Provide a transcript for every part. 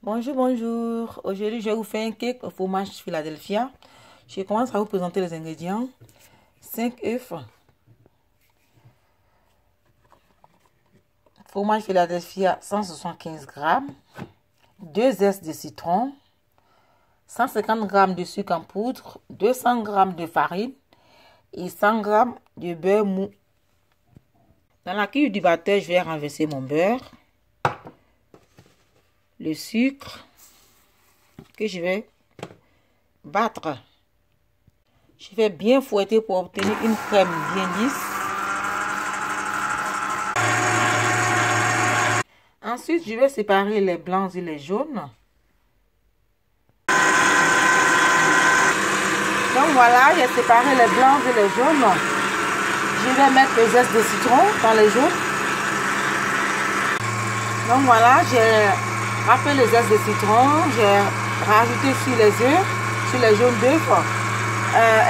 Bonjour, bonjour. Aujourd'hui, je vais vous faire un cake au fromage Philadelphia. Je commence à vous présenter les ingrédients. 5 œufs. Fromage Philadelphia, 175 g. 2 zestes de citron. 150 g de sucre en poudre. 200 g de farine. Et 100 g de beurre mou. Dans la cuve du batteur, je vais renverser mon beurre. Le sucre que je vais battre. Je vais bien fouetter pour obtenir une crème bien lisse. Ensuite, je vais séparer les blancs et les jaunes. Donc voilà, j'ai séparé les blancs et les jaunes. Je vais mettre les zestes de citron dans les jaunes. Donc voilà, j'ai râpé les zestes de citron. J'ai rajouté sur les œufs, sur les jaunes d'œufs.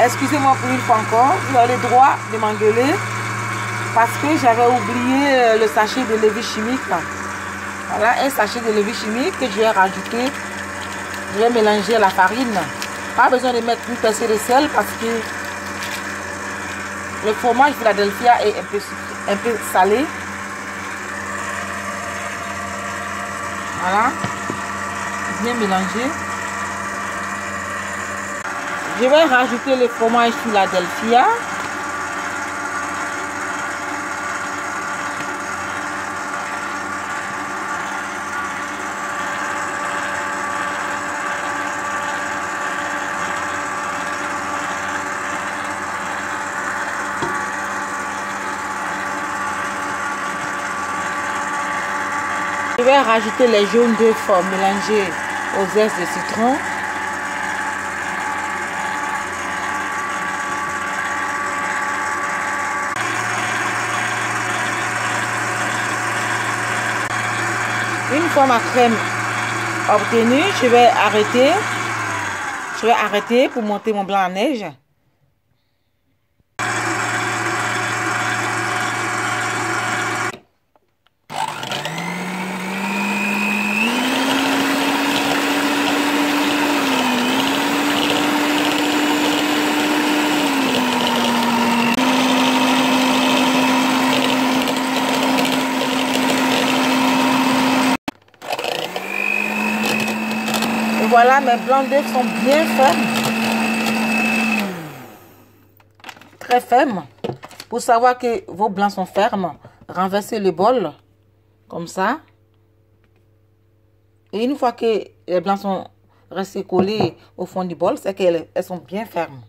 Excusez-moi pour une fois encore, vous avez le droit de m'engueuler parce que j'avais oublié le sachet de levure chimique. Voilà, un sachet de levure chimique que je vais rajouter. Je vais mélanger la farine. Pas besoin de mettre une pincée de sel parce que le fromage Philadelphia est un peu salé. Voilà, bien mélangé. Je vais rajouter le fromage Philadelphia. Je vais rajouter les jaunes d'œufs mélangés aux zestes de citron. Une fois ma crème obtenue, je vais arrêter pour monter mon blanc à neige. Et voilà, mes blancs d'œufs sont bien fermes. Très fermes. Pour savoir que vos blancs sont fermes, renversez le bol comme ça. Et une fois que les blancs sont restés collés au fond du bol, c'est qu'elles sont bien fermes.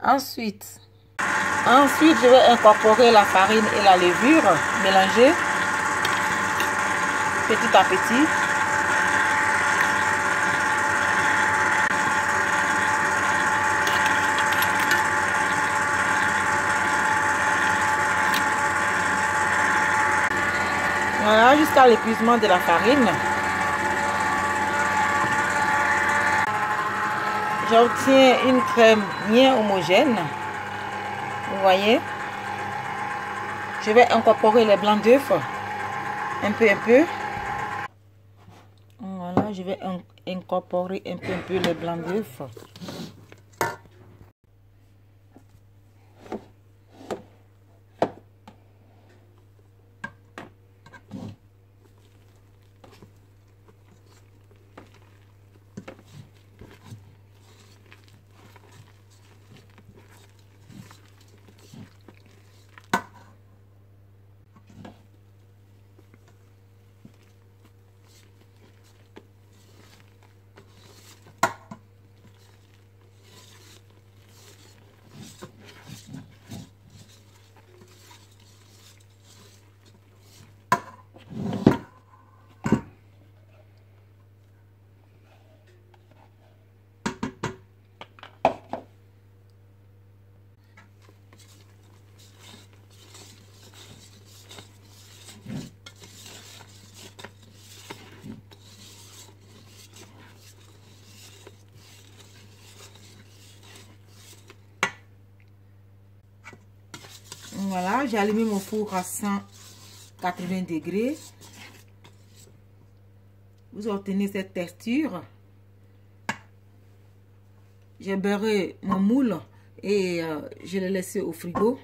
Ensuite, je vais incorporer la farine et la levure mélangées petit à petit. Voilà, jusqu'à l'épuisement de la farine. J'obtiens une crème bien homogène. Vous voyez? Je vais incorporer les blancs d'œufs. Un peu. Voilà, je vais incorporer un peu les blancs d'œufs. Voilà, j'ai allumé mon four à 180 degrés. vous obtenez cette texture. J'ai beurré mon moule et je l'ai laissé au frigo.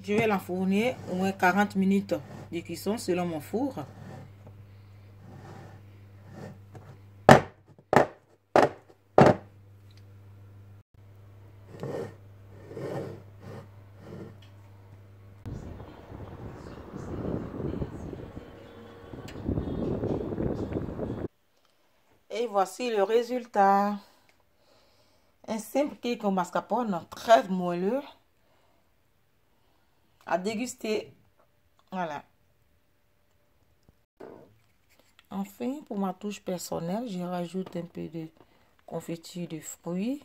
Je vais l'enfourner au moins 40 minutes de cuisson selon mon four. Et voici le résultat. Un simple cake au mascarpone, très moelleux. À déguster. Voilà. Enfin, pour ma touche personnelle, je rajoute un peu de confiture de fruits.